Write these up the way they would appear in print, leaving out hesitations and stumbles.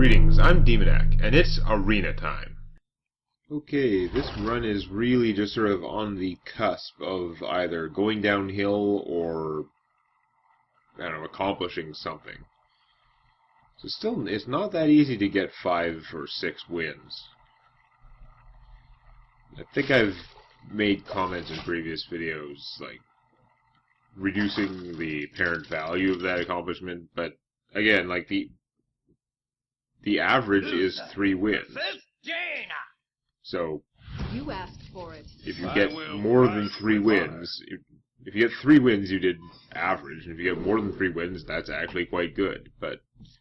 Greetings, I'm Demonac, and it's arena time. Okay, this run is really just sort of on the cusp of either going downhill or, I don't know, accomplishing something. So still, it's not that easy to get 5 or 6 wins. I think I've made comments in previous videos, like, reducing the apparent value of that accomplishment, but again, like, the average is 3 wins. So, you asked for it. If you get more than 3 wins, if you get 3 wins, you did average, and if you get more than 3 wins, that's actually quite good. But it's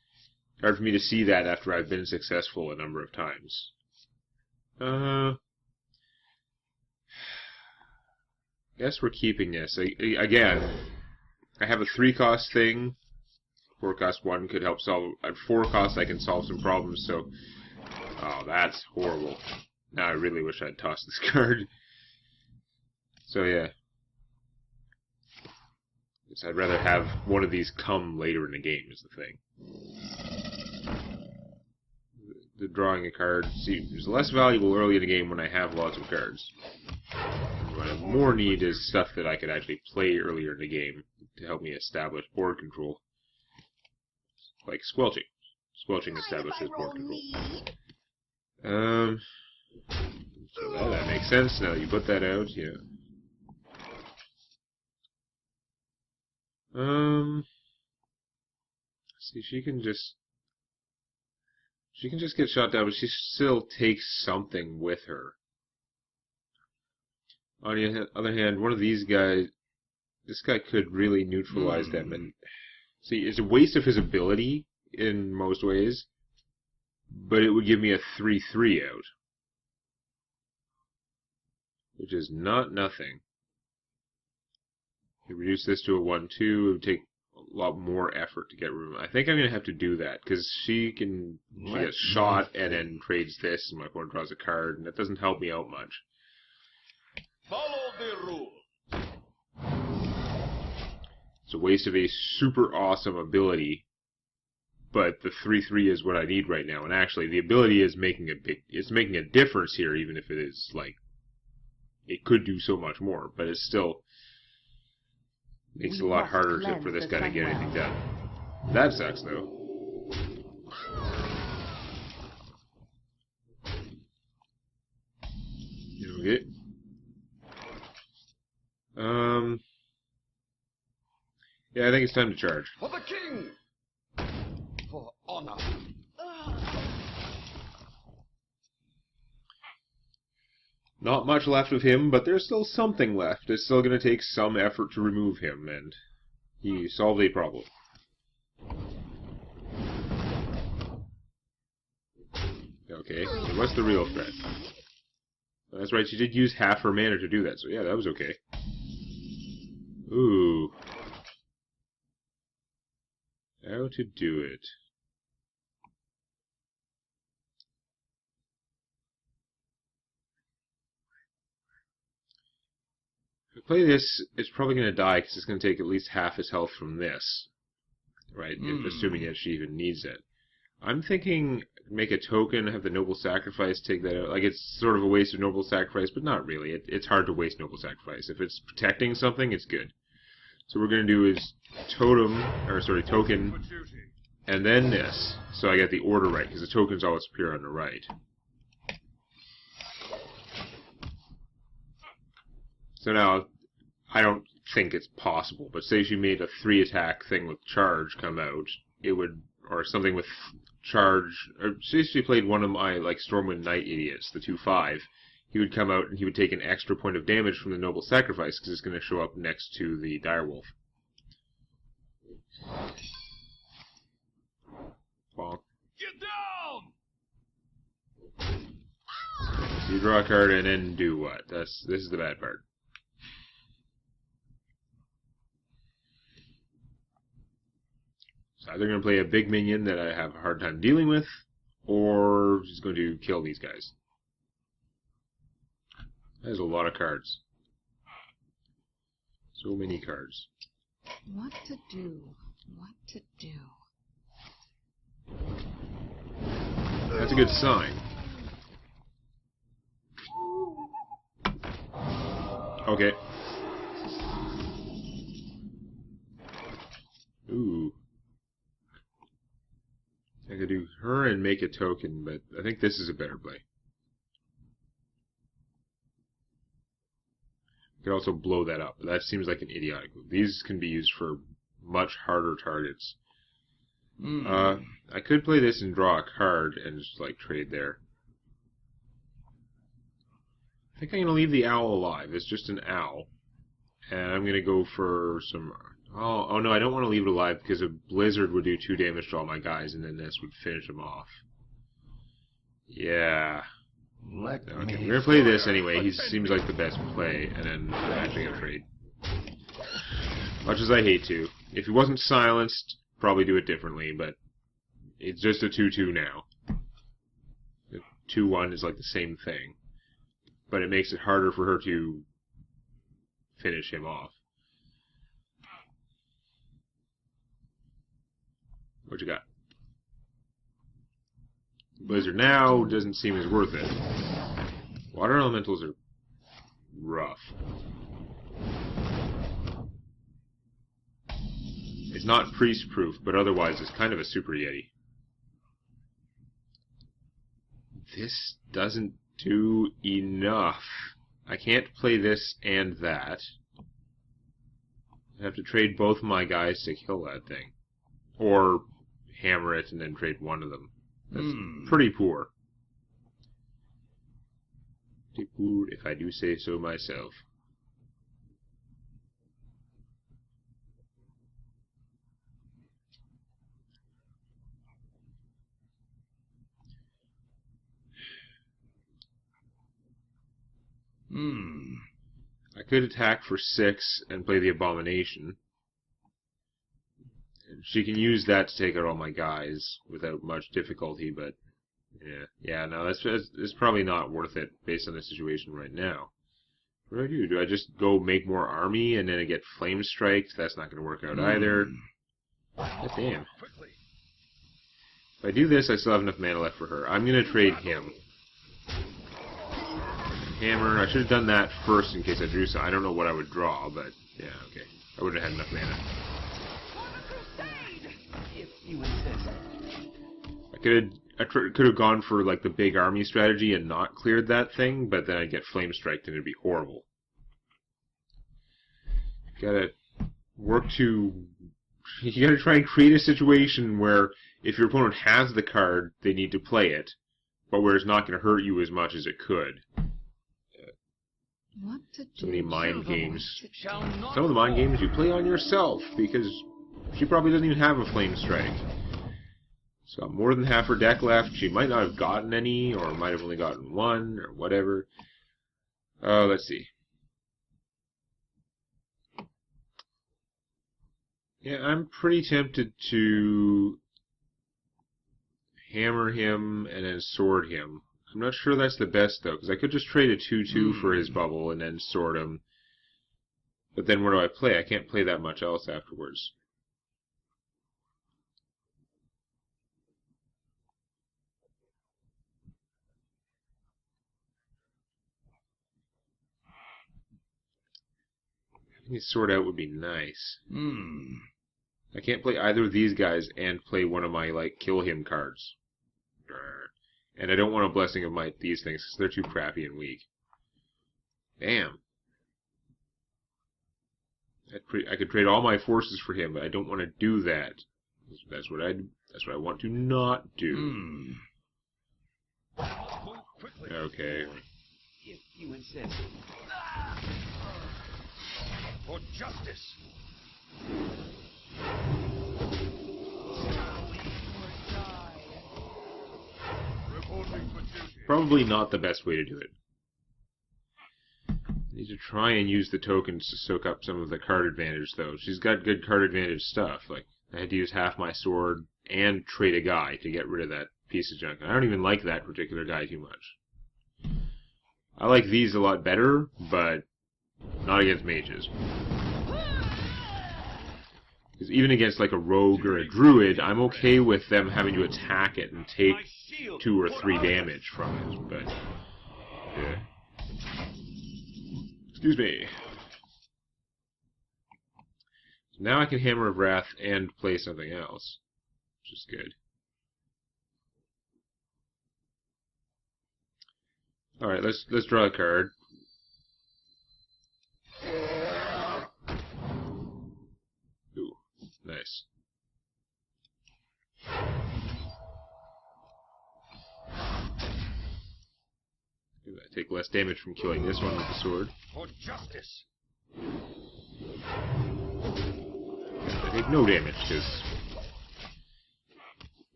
hard for me to see that after I've been successful a number of times. Guess we're keeping this. Again, I have a 3-cost thing. 4-cost 1 could help solve. At 4-cost, I can solve some problems. So, oh, that's horrible. Now I really wish I'd tossed this card. So yeah, guess I'd rather have one of these come later in the game. Is the thing. The drawing a card seems less valuable early in the game when I have lots of cards. What I more need is stuff that I could actually play earlier in the game to help me establish board control. Like Squelching. Squelching establishes board control. So that makes sense now that you put that out, yeah. See, she can just get shot down, but she still takes something with her. On the other hand, one of these guys, this guy could really neutralize them, and see, it's a waste of his ability in most ways, but it would give me a 3/3 out, which is not nothing. You reduce this to a 1/2, it would take a lot more effort to get room. I think I'm going to have to do that, because she gets shot and then trades this, and my opponent draws a card, and that doesn't help me out much. Follow the rules. It's a waste of a super awesome ability, but the 3/3 is what I need right now, and actually the ability is making a difference here, even if it is, like, it could do so much more, but it's still makes it a lot harder for this guy to get anything done. That sucks, though. Okay. Yeah, I think it's time to charge. For the king! For honor. Not much left of him, but there's still something left. It's still going to take some effort to remove him, and he solved a problem. Okay, so what's the real threat? That's right, she did use half her mana to do that, so yeah, that was okay. Ooh. How to do it. If I play this, it's probably going to die because it's going to take at least half his health from this. Right? Assuming that she even needs it. I'm thinking make a token, have the Noble Sacrifice take that out. Like, it's sort of a waste of Noble Sacrifice, but not really. It's hard to waste Noble Sacrifice. If it's protecting something, it's good. So what we're going to do is token, and then this. So I get the order right, because the tokens always appear on the right. So now, I don't think it's possible, but say she made a 3-attack thing with charge come out, it would, or something with charge, or say she played one of my, like, Stormwind Knight idiots, the 2/5, he would come out and he would take an extra point of damage from the Noble Sacrifice, because it's going to show up next to the Direwolf. Bonk. Get down! So you draw a card and then do what? This is the bad part. So either going to play a big minion that I have a hard time dealing with, or she's going to kill these guys. That is a lot of cards. So many cards. What to do? What to do? that's a good sign. Okay. Ooh. I could do her and make a token, but I think this is a better play. I could also blow that up, but that seems like an idiotic move. These can be used for much harder targets. I could play this and draw a card and just, like, trade there. I think I'm going to leave the owl alive. It's just an owl. And I'm going to go for some... Oh no, I don't want to leave it alive because a blizzard would do 2 damage to all my guys, and then this would finish them off. Yeah. Okay, we're going to play this anyway. He seems like the best play, and then I'm actually going to trade. Much as I hate to. If he wasn't silenced, probably do it differently, but it's just a 2-2 now. The 2-1 is like the same thing. But it makes it harder for her to finish him off. What you got? Blizzard now doesn't seem as worth it. Water elementals are rough. It's not priest-proof, but otherwise it's kind of a super yeti. This doesn't do enough. I can't play this and that. I have to trade both my guys to kill that thing. Or hammer it and then trade one of them. That's pretty poor. Pretty poor, if I do say so myself. I could attack for 6 and play the Abomination. She can use that to take out all my guys without much difficulty, but yeah, no, it's probably not worth it based on the situation right now. What do I do? Do I just go make more army and then I get flame striked? That's not going to work out either. God damn. If I do this, I still have enough mana left for her. I'm going to trade him. Hammer. I should have done that first in case I drew some. I don't know what I would draw, but yeah, okay. I wouldn't have had enough mana. I could have gone for like the big army strategy and not cleared that thing, but then I'd get flame striked and it'd be horrible. You gotta try and create a situation where if your opponent has the card, they need to play it, but where it's not going to hurt you as much as it could. So many mind games. Some of the mind games you play on yourself, because she probably doesn't even have a flame strike. She's got more than half her deck left. She might not have gotten any, or might have only gotten one, or whatever. Let's see. Yeah, I'm pretty tempted to hammer him and then sword him. I'm not sure that's the best, though, because I could just trade a 2-2 for his bubble and then sword him. But then where do I play? I can't play that much else afterwards. Having a sword out would be nice. I can't play either of these guys and play one of my, like, kill him cards. And I don't want a Blessing of Might these things, because they're too crappy and weak. Damn. I could trade all my forces for him, but I don't want to do that. That's what I want to not do. Okay. If you insist. For justice. Probably not the best way to do it. I need to try and use the tokens to soak up some of the card advantage, though. She's got good card advantage stuff. Like, I had to use half my sword and trade a guy to get rid of that piece of junk. I don't even like that particular guy too much. I like these a lot better, but not against mages. Because even against like a rogue or a druid, I'm okay with them having to attack it and take 2 or 3 damage from it, but yeah. Excuse me. Now I can Hammer of Wrath and play something else, which is good. All right, let's draw a card. Ooh, nice. I take less damage from killing this one with the sword. For justice. I take no damage because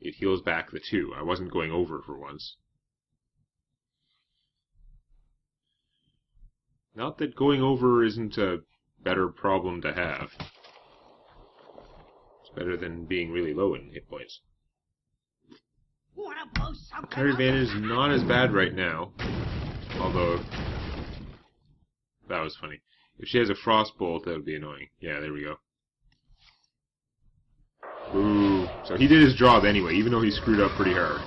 it heals back the 2. I wasn't going over for once. Not that going over isn't a better problem to have. It's better than being really low in hit points. Card advantage is not as bad right now. Although, that was funny. If she has a Frostbolt, that would be annoying. Yeah, there we go. Ooh. So he did his job anyway, even though he screwed up pretty hard.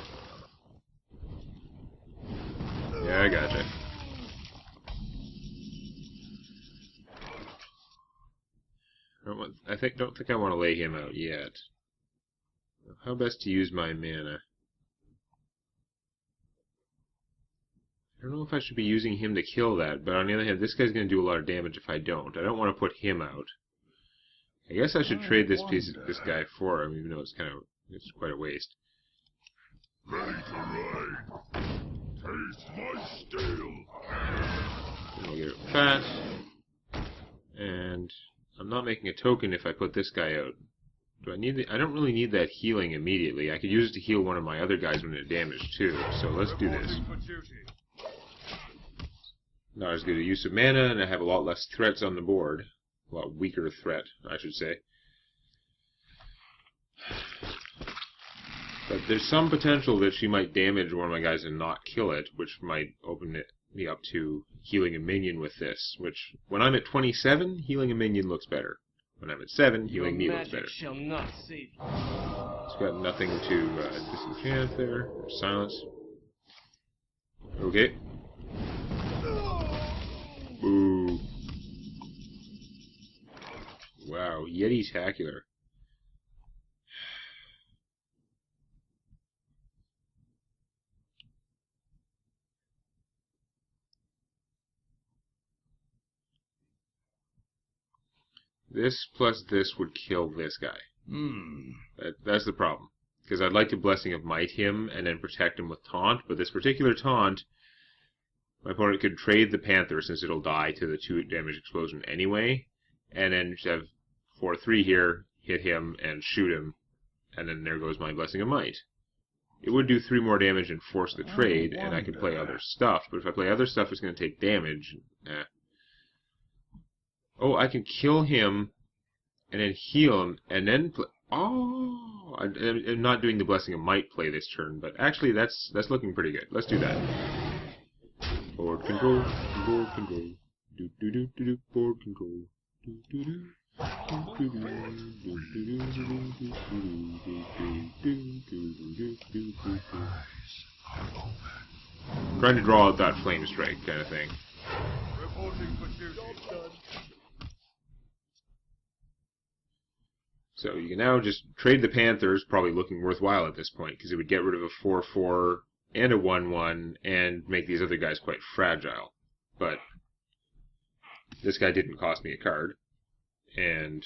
Yeah, I gotcha. Don't think I want to lay him out yet. How best to use my mana? I don't know if I should be using him to kill that, but on the other hand, this guy's going to do a lot of damage if I don't. I don't want to put him out. I guess I should trade this guy for him, even though it's quite a waste. Ready to ride. Taste my steel. And we'll get it fast. And I'm not making a token if I put this guy out. Do I need I don't really need that healing immediately. I could use it to heal one of my other guys when it's damaged too. So let's do this. Not as good a use of mana, and I have a lot less threats on the board. A lot weaker threat, I should say. But there's some potential that she might damage one of my guys and not kill it, which might open me up to healing a minion with this. Which, when I'm at 27, healing a minion looks better. When I'm at 7, healing me looks better. Shall not save. It's got nothing to disenchant there, or silence. Okay. Ooh. Wow, Yeti-tacular. This plus this would kill this guy. That's the problem. Because I'd like to Blessing of Might him and then protect him with Taunt, but this particular Taunt, my opponent could trade the Panther since it'll die to the 2 damage explosion anyway, and then just have 4/3 here, hit him, and shoot him, and then there goes my Blessing of Might. It would do 3 more damage and force the trade, and I could play other stuff, but if I play other stuff, it's going to take damage. Oh, I can kill him, and then heal him, and then play... Oh! I'm not doing the Blessing of Might play this turn, but actually that's looking pretty good. Let's do that. Board control, board control, do board control, do. Trying to draw out that flame strike kind of thing. So you can now just trade the Panthers, probably looking worthwhile at this point, because it would get rid of a 4/4 and a 1/1 and make these other guys quite fragile. But this guy didn't cost me a card, and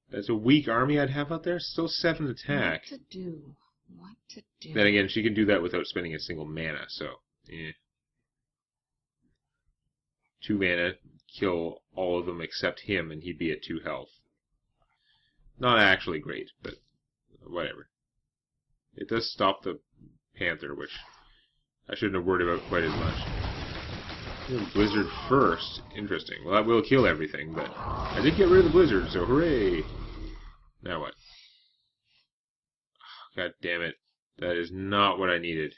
that's a weak army I'd have out there. Still 7 attack. What to do? What to do? Then again, she can do that without spending a single mana, so 2 mana, kill all of them except him, and he'd be at 2 health. Not actually great, but whatever. It does stop the Panther, which I shouldn't have worried about quite as much. Blizzard first. Interesting. Well, that will kill everything, but I did get rid of the Blizzard, so hooray! Now what? Oh, God damn it. That is not what I needed.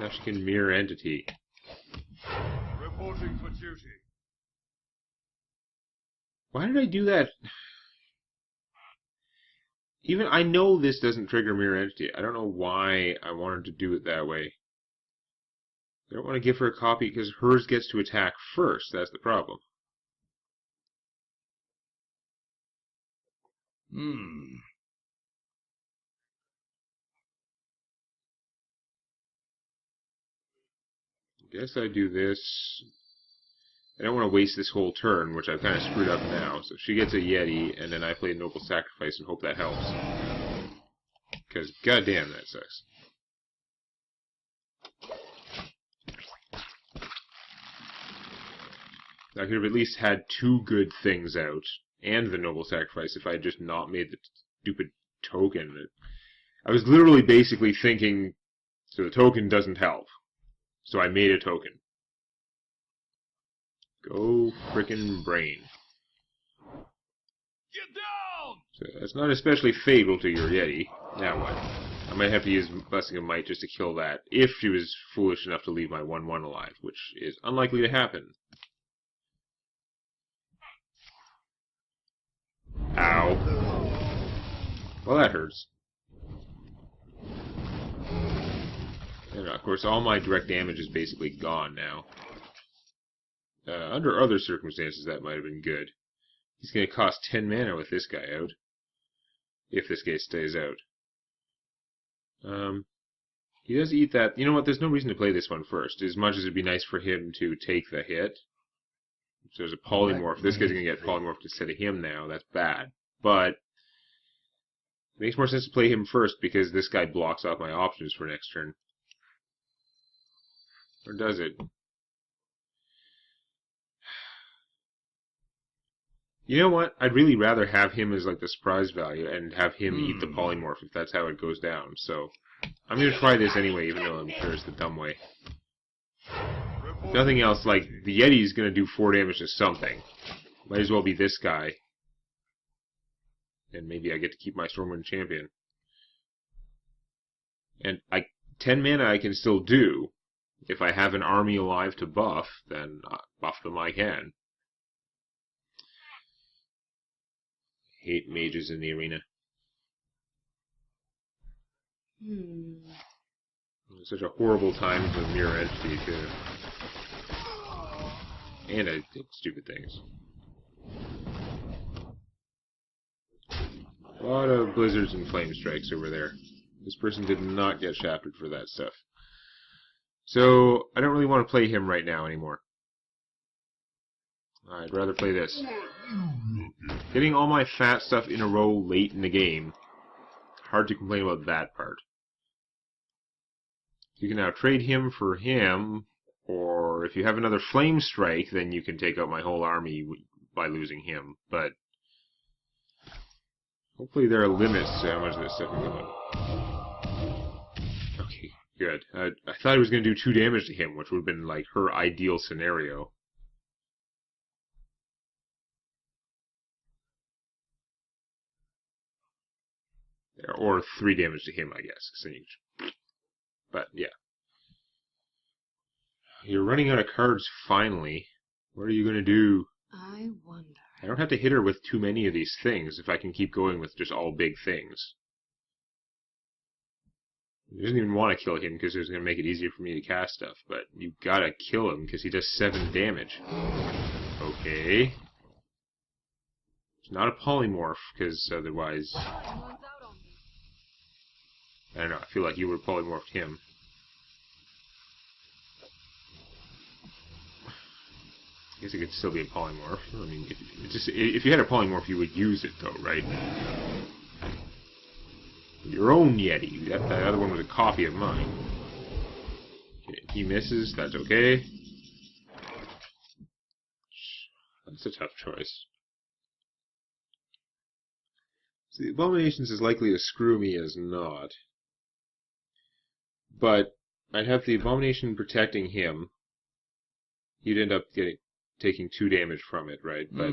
Now she can mirror entity. Reporting for duty. Why did I do that? Even I know this doesn't trigger Mirror Entity. I don't know why I wanted to do it that way. I don't want to give her a copy because hers gets to attack first. That's the problem. I guess I do this. I don't want to waste this whole turn, which I've kind of screwed up now. So she gets a Yeti, and then I play Noble Sacrifice and hope that helps. Because goddamn, that sucks. I could have at least had two good things out, and the Noble Sacrifice, if I had just not made the stupid token. I was literally basically thinking, so the token doesn't help. So I made a token. Go frickin' brain. Get down! So that's not especially fatal to your Yeti. Now what? I might have to use Blessing of Might just to kill that, if she was foolish enough to leave my 1-1 alive, which is unlikely to happen. Ow. Well, that hurts. And of course, all my direct damage is basically gone now. Under other circumstances, that might have been good. He's going to cost 10 mana with this guy out. If this guy stays out. He does eat that. You know what? There's no reason to play this one first. As much as it'd be nice for him to take the hit. So there's a polymorph. This guy's going to get polymorphed instead of him now. That's bad. But it makes more sense to play him first because this guy blocks off my options for next turn. Or does it? You know what? I'd really rather have him as like the surprise value and have him eat the polymorph if that's how it goes down. So I'm going to try this anyway, even though I'm sure it's the dumb way. Nothing else, like, the Yeti's going to do 4 damage to something. Might as well be this guy. And maybe I get to keep my Stormwind Champion. And 10 mana I can still do. If I have an army alive to buff, then buff them I can. Hate mages in the arena. It's such a horrible time for Mirror Entity, too. And I did stupid things. A lot of blizzards and flame strikes over there. This person did not get shafted for that stuff. So, I don't really want to play him right now anymore. I'd rather play this. Getting all my fat stuff in a row late in the game. Hard to complain about that part. You can now trade him for him, or if you have another Flame Strike, then you can take out my whole army by losing him. But hopefully there are limits to how much of this stuff can go. Okay, good. I thought I was going to do 2 damage to him, which would have been like her ideal scenario. Or 3 damage to him, I guess. But, yeah. You're running out of cards, finally. What are you going to do? I wonder. I don't have to hit her with too many of these things if I can keep going with just all big things. He doesn't even want to kill him because it was going to make it easier for me to cast stuff. But you gotta kill him because he does 7 damage. Okay. It's not a polymorph because otherwise... I don't know, I feel like you would have polymorphed him. I guess it could still be a polymorph. I mean, if you had a polymorph, you would use it, though, right? Your own Yeti. That other one was a copy of mine. Okay, he misses. That's okay. That's a tough choice. See, Abominations is likely to screw me as not. But I'd have the Abomination protecting him. You'd end up taking 2 damage from it, right? But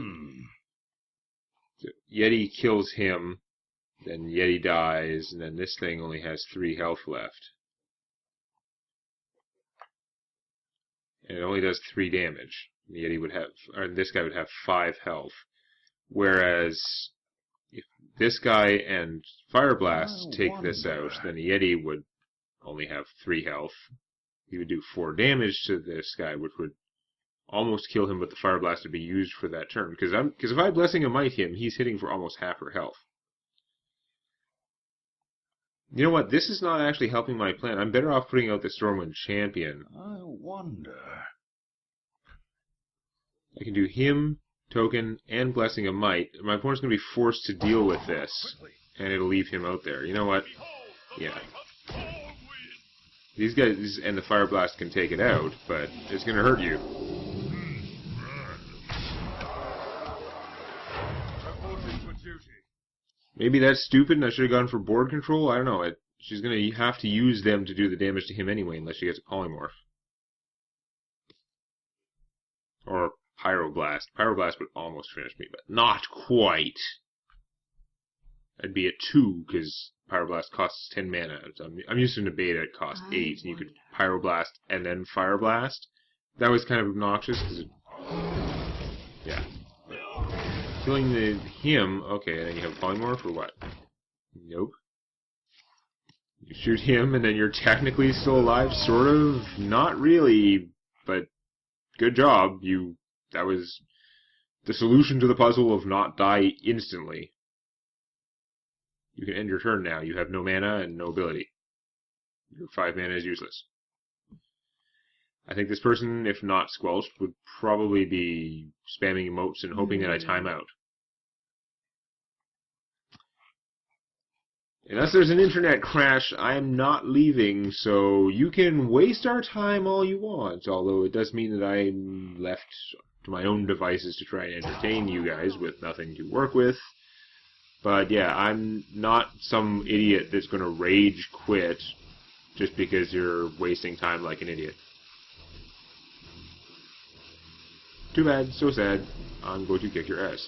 Yeti kills him, then Yeti dies, and then this thing only has 3 health left. And it only does 3 damage. The Yeti would have, or this guy would have 5 health. Whereas if this guy and Fire Blast take this out, then the Yeti would only have 3 health. He would do 4 damage to this guy, which would almost kill him, but the Fire Blast would be used for that turn. Because if I Blessing of Might him, he's hitting for almost half her health. You know what? This is not actually helping my plan. I'm better off putting out the Stormwind Champion. I wonder. I can do him, Token, and Blessing of Might. My opponent's going to be forced to deal with this, and it'll leave him out there. You know what? Yeah. These guys and the Fire Blast can take it out, but it's going to hurt you. Maybe that's stupid and I should have gone for board control. I don't know. She's going to have to use them to do the damage to him anyway, unless she gets a Polymorph. Or Pyroblast. Pyroblast would almost finish me, but not quite. I'd be at 2, because Pyroblast costs 10 mana. I'm used to Nebeta, it costs 8, and you could Pyroblast and then Fireblast. That was kind of obnoxious, because yeah. Killing him, okay, and then you have Polymorph, or what? Nope. You shoot him, and then you're technically still alive, sort of. Not really, but good job. That was the solution to the puzzle of not die instantly. You can end your turn now. You have no mana and no ability. Your 5 mana is useless. I think this person, if not squelched, would probably be spamming emotes and hoping that I time out. Unless there's an internet crash, I am not leaving, so you can waste our time all you want, although it does mean that I'm left to my own devices to try and entertain you guys with nothing to work with. But yeah, I'm not some idiot that's going to rage quit just because you're wasting time like an idiot. Too bad, so sad. I'm going to kick your ass.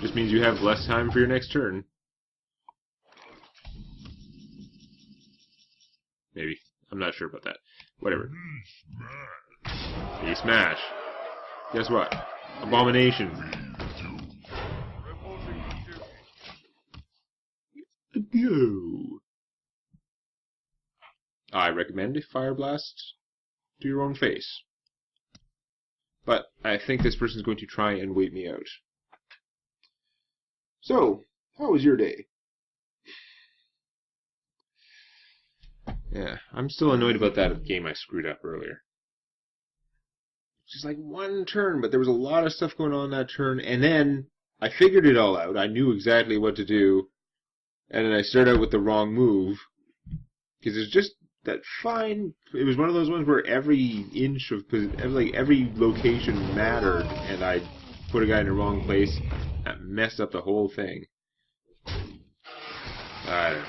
Just means you have less time for your next turn. Maybe. I'm not sure about that. Whatever. He smash. Guess what? Abomination. Go. I recommend a Fire Blast to your own face. But I think this person's going to try and wait me out. So, how was your day? Yeah, I'm still annoyed about that game I screwed up earlier. Just like one turn, but there was a lot of stuff going on that turn, and then I figured it all out. I knew exactly what to do, and then I started out with the wrong move, because it's just that fine. It was one of those ones where every inch of, every location mattered, and I put a guy in the wrong place. That messed up the whole thing. I don't know.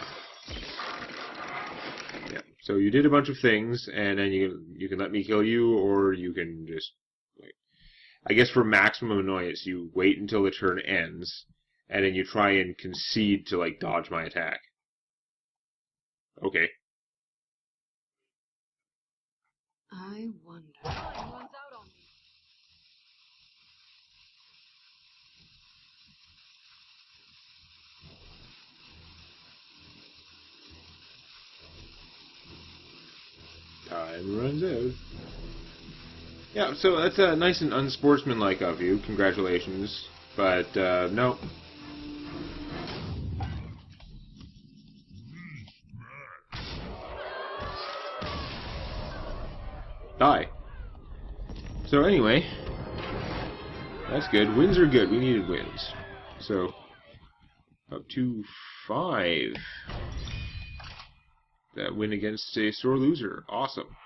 Yeah. So you did a bunch of things, and then you can let me kill you, or you can just, like, I guess for maximum annoyance, you wait until the turn ends, and then you try and concede to, like, dodge my attack. Okay. I wonder. Time runs out. Yeah, so that's nice and unsportsmanlike of you. Congratulations. But, no. Die. So anyway, that's good. Wins are good. We needed wins. So, up to 5. That win against a sore loser. Awesome.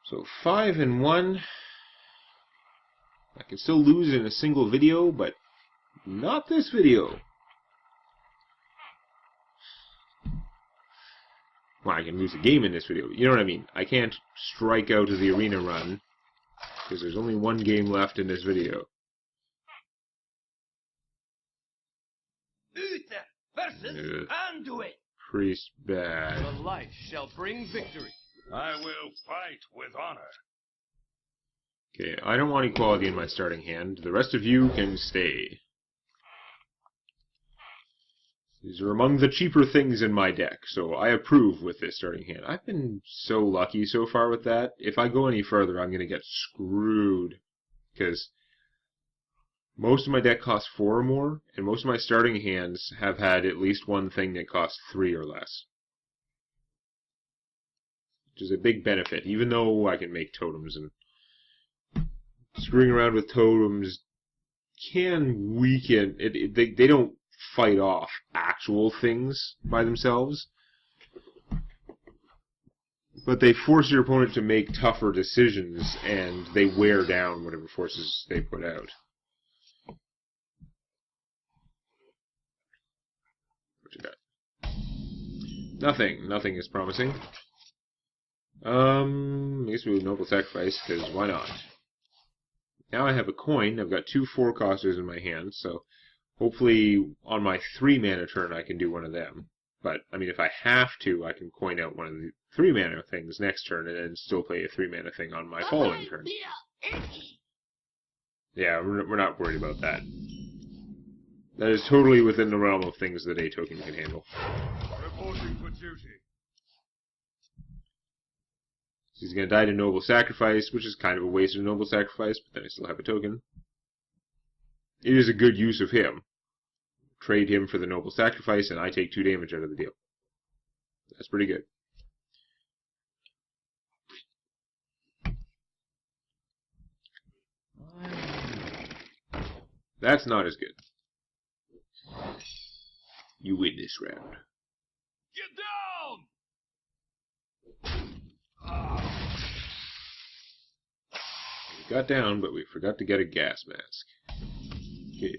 So 5-1. I can still lose in a single video, but not this video. Well, I can lose a game in this video. You know what I mean? I can't strike out of the arena run, because there's only one game left in this video. Uther versus Anduin. Priest bad. The light shall bring victory. I will fight with honor. Okay, I don't want equality in my starting hand. The rest of you can stay. These are among the cheaper things in my deck, so I approve with this starting hand. I've been so lucky so far with that. If I go any further, I'm going to get screwed. Because most of my deck costs 4 or more, and most of my starting hands have had at least one thing that costs 3 or less. Which is a big benefit, even though I can make totems, and screwing around with totems can weaken it. They don't fight off actual things by themselves, but they force your opponent to make tougher decisions, and they wear down whatever forces they put out. What you got? Nothing. Nothing is promising. I guess we would Noble Sacrifice, because why not? Now I have a coin. I've got 2 4-costers in my hand, so hopefully on my 3 mana turn I can do one of them. But, I mean, if I have to, I can coin out one of the 3 mana things next turn and then still play a 3 mana thing on my following turn. Yeah, we're not worried about that. That is totally within the realm of things that a token can handle. Reporting for duty. He's going to die to Noble Sacrifice, which is kind of a waste of Noble Sacrifice, but then I still have a token. It is a good use of him. Trade him for the Noble Sacrifice, and I take 2 damage out of the deal. That's pretty good. That's not as good. You win this round. Get down! We got down, but we forgot to get a gas mask. Okay.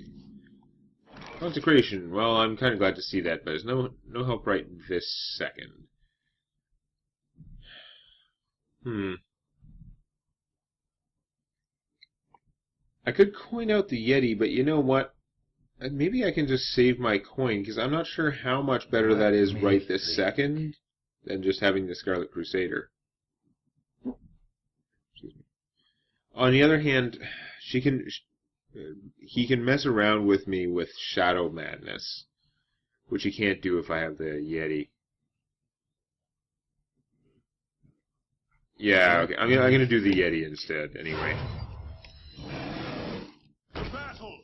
Consecration. Well, I'm kind of glad to see that, but there's no help right this second. I could coin out the Yeti, but you know what? Maybe I can just save my coin, because I'm not sure how much better that is right this second than just having the Scarlet Crusader. Excuse me. On the other hand, he can mess around with me with Shadow Madness, which he can't do if I have the Yeti. Yeah, okay. I'm gonna do the Yeti instead, anyway. Battle.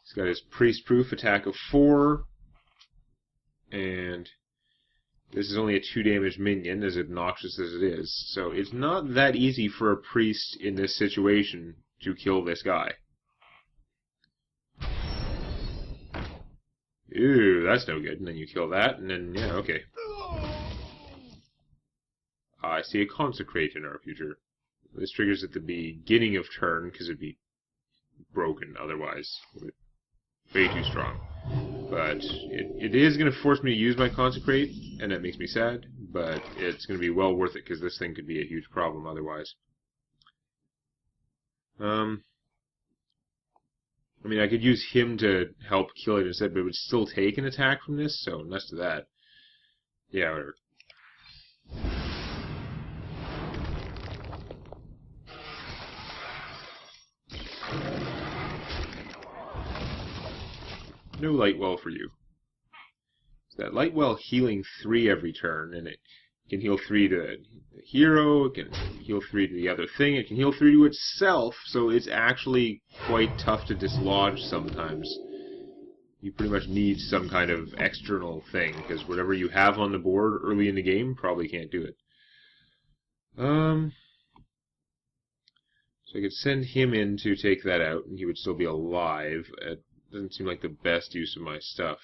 He's got his Priest Proof attack of 4, and this is only a 2 damage minion, as obnoxious as it is. So it's not that easy for a priest in this situation to kill this guy. Ew, that's no good. And then you kill that, and then, yeah, okay. I see a Consecrate in our future. This triggers at the beginning of turn, because it'd be broken otherwise. Way too strong. But it is going to force me to use my Consecrate, and that makes me sad, but it's going to be well worth it, because this thing could be a huge problem otherwise. I mean, I could use him to help kill it instead, but it would still take an attack from this, so next to that. Yeah, whatever. No Lightwell for you. So that Lightwell healing 3 every turn, and it can heal 3 to the hero, it can heal 3 to the other thing, it can heal 3 to itself, so it's actually quite tough to dislodge sometimes. You pretty much need some kind of external thing, because whatever you have on the board early in the game probably can't do it. So I could send him in to take that out, and he would still be alive. It doesn't seem like the best use of my stuff.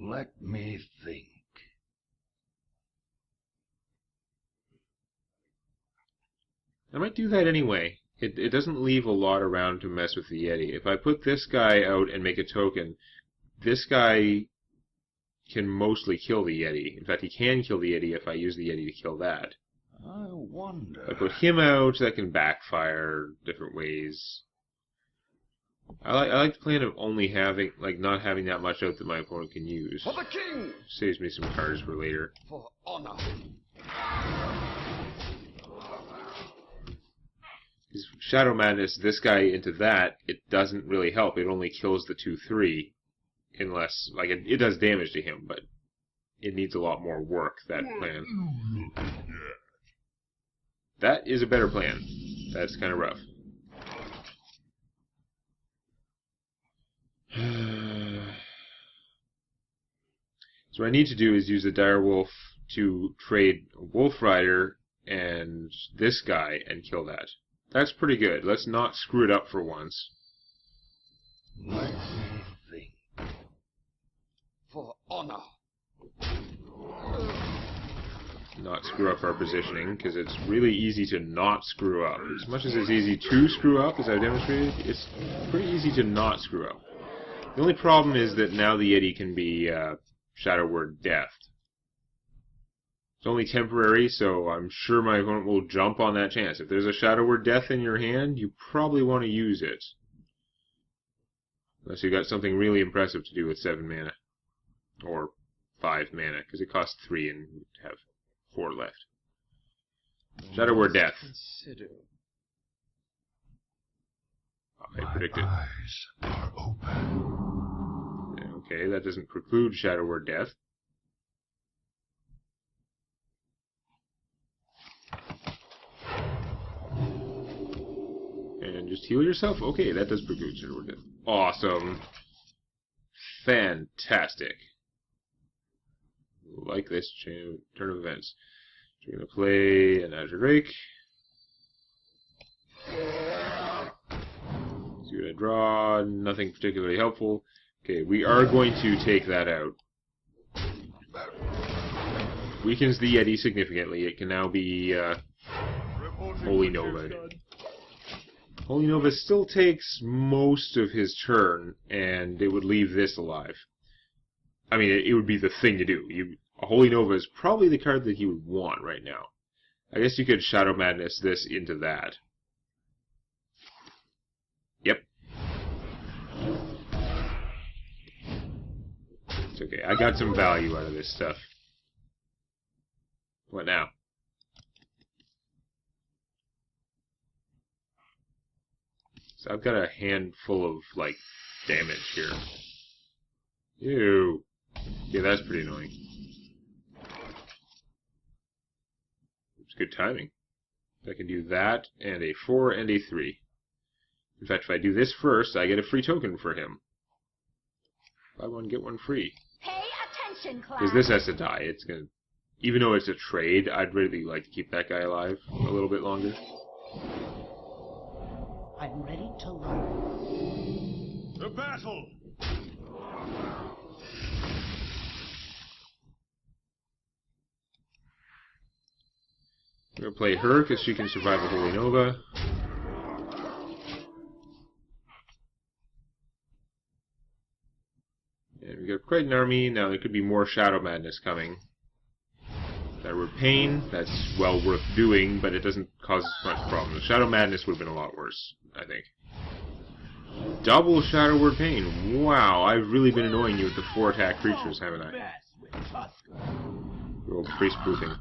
Let me think. I might do that anyway. It doesn't leave a lot around to mess with the Yeti. If I put this guy out and make a token, this guy can mostly kill the Yeti. In fact, he can kill the Yeti if I use the Yeti to kill that. I wonder. If I put him out, that can backfire different ways. I like the plan of only having, like, not having that much out that my opponent can use. For the king! Saves me some cards for later. For honor. Because Shadow Madness, this guy into that, it doesn't really help. It only kills the 2/3. Unless, like, it does damage to him, but it needs a lot more work, that plan. That is a better plan. That's kind of rough. So what I need to do is use a Direwolf to trade a Wolf Rider and this guy and kill that. That's pretty good. Let's not screw it up for once. Let me think. For honor. Not screw up our positioning, because it's really easy to not screw up. As much as it's easy to screw up, as I've demonstrated, it's pretty easy to not screw up. The only problem is that now the Yeti can be Shadow Word Death. It's only temporary, so I'm sure my opponent will jump on that chance. If there's a Shadow Word Death in your hand, you probably want to use it. Unless you got something really impressive to do with 7 mana. Or 5 mana, because it costs 3 and you have 4 left. Shadow Word Death. I predicted. My eyes are open. Okay, that doesn't preclude Shadow Word Death. And just heal yourself? Okay, that does preclude Shadow Word Death. Awesome. Fantastic. Like this turn of events. So we're going to play an Azure Drake. See what I draw. Nothing particularly helpful. Okay, we are going to take that out. Weakens the Yeti significantly. It can now be Holy Nova. Holy Nova still takes most of his turn, and it would leave this alive. I mean, it would be the thing to do. A Holy Nova is probably the card that he would want right now. I guess you could Shadow Madness this into that. Yep. It's okay. I got some value out of this stuff. What now? So I've got a handful of, like, damage here. Ew. Yeah, that's pretty annoying. It's good timing. I can do that, and a 4 and a 3. In fact, if I do this first, I get a free token for him. Buy one, get one free. Pay attention, class. Because this has to die. It's gonna... Even though it's a trade, I'd really like to keep that guy alive a little bit longer. I'm ready to learn. The battle! I'm going to play her because she can survive a Holy Nova. And we got quite an army. Now there could be more Shadow Madness coming. That word Pain, that's well worth doing, but it doesn't cause as much problems. Shadow Madness would have been a lot worse, I think. Double Shadow Word Pain. Wow, I've really been annoying you with the 4 attack creatures, haven't I? Good old priest proofing.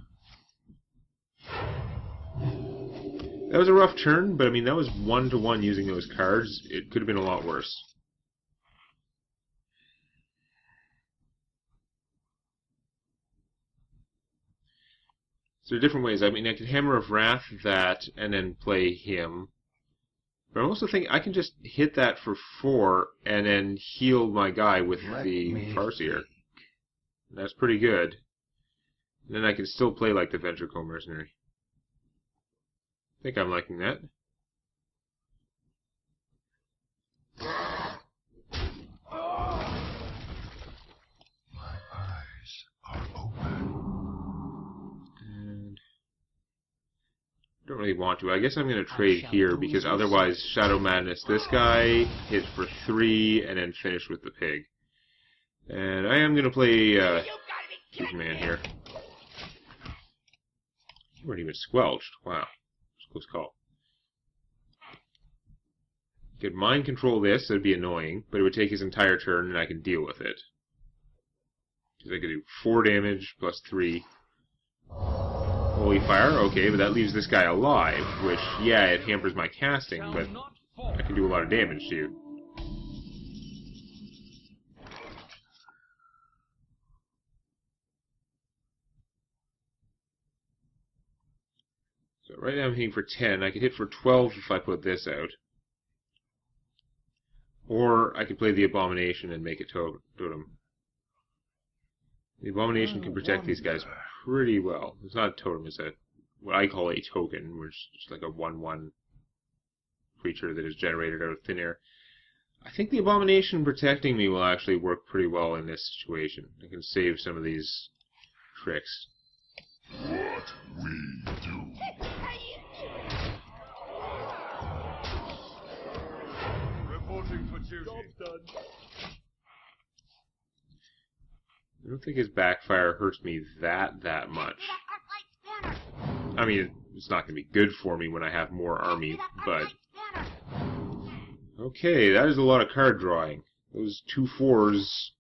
That was a rough turn, but I mean, that was 1-to-1 using those cards. It could have been a lot worse. So there are different ways. I mean, I could Hammer of Wrath that and then play him. But I'm also thinking I can just hit that for 4 and then heal my guy with the Farseer. That's pretty good. And then I can still play like the Ventricle Mercenary. I think I'm liking that. My eyes are open. And I don't really want to. I guess I'm going to trade here because otherwise Shadow Madness this guy, hit for 3, and then finish with the pig. And I am going to play Superman here. You weren't even squelched. Wow. Close call. Could mind control this, that'd be annoying, but it would take his entire turn and I could deal with it. Because I could do 4 damage plus 3. Holy Fire, okay, but that leaves this guy alive, which, yeah, it hampers my casting, but I can do a lot of damage to you. So right now I'm hitting for 10. I could hit for 12 if I put this out. Or I could play the Abomination and make it totem. The Abomination can protect these guys pretty well. It's not a totem, it's what I call a token, which is just like a 1/1 creature that is generated out of thin air. I think the Abomination protecting me will actually work pretty well in this situation. I can save some of these tricks. What we do. Reporting for duty. I don't think his backfire hurts me that much. I mean, it's not going to be good for me when I have more army, but... Okay, that is a lot of card drawing. Those 2 4s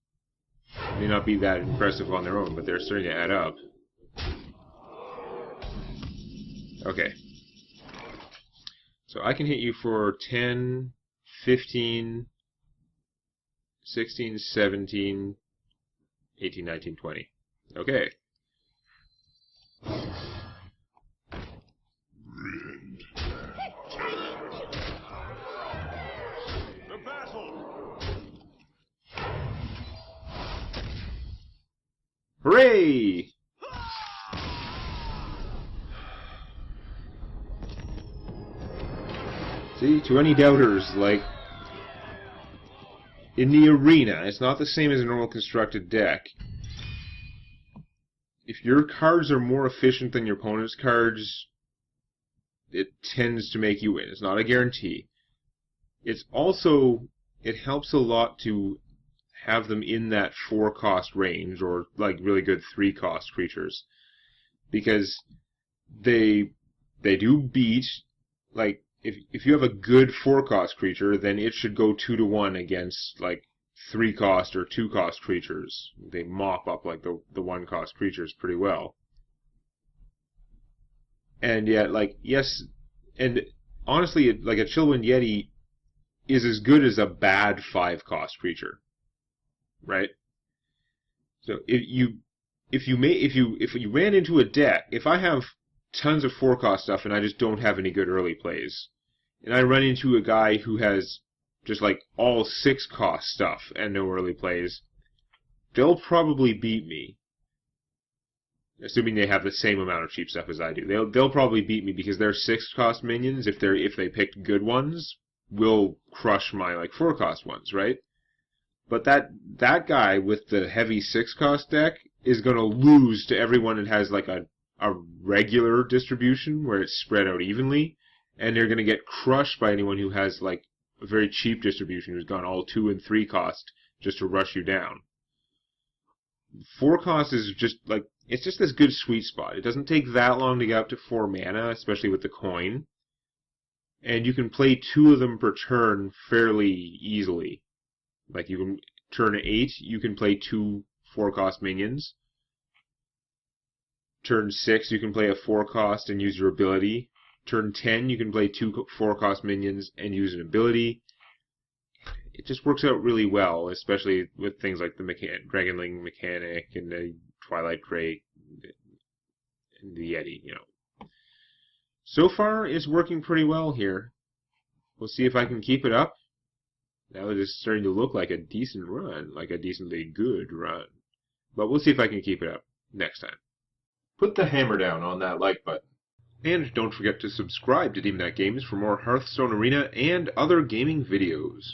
may not be that impressive on their own, but they're starting to add up. Okay. So I can hit you for 10, 15, 16, 17, 18, 19, 20. Okay. The battle! Hooray! See, to any doubters, like, in the arena, it's not the same as a normal constructed deck. If your cards are more efficient than your opponent's cards, it tends to make you win. It's not a guarantee. It's also, it helps a lot to have them in that 4-cost range, or like really good 3-cost creatures, because they do beat, like, if you have a good 4-cost creature, then it should go 2-to-1 against like 3-cost or 2-cost creatures. They mop up like the 1-cost creatures pretty well. And yet, like, yes, and honestly, like a Chillwind Yeti is as good as a bad 5-cost creature, right? So if you ran into a deck, if I have tons of 4-cost stuff and I just don't have any good early plays, and I run into a guy who has just like all 6-cost stuff and no early plays, they'll probably beat me. Assuming they have the same amount of cheap stuff as I do. They'll probably beat me because their 6-cost minions, if they picked good ones, will crush my like 4-cost ones, right? But that guy with the heavy 6-cost deck is gonna lose to everyone that has like a regular distribution where it's spread out evenly, and they're gonna get crushed by anyone who has like a very cheap distribution who's gone all 2 and 3 cost just to rush you down. 4-cost is just like, it's just this good sweet spot. It doesn't take that long to get up to 4 mana, especially with the coin. And you can play 2 of them per turn fairly easily. Like, you can, turn 8, you can play 2 4-cost minions. Turn 6, you can play a 4-cost and use your ability. Turn 10, you can play 2 4-cost minions and use an ability. It just works out really well, especially with things like the Dragonling mechanic and the Twilight Drake and the Yeti, you know. So far, it's working pretty well here. We'll see if I can keep it up. Now it is starting to look like a decent run, like a decently good run. But we'll see if I can keep it up next time. Put the hammer down on that like button. And don't forget to subscribe to Demonac Games for more Hearthstone Arena and other gaming videos.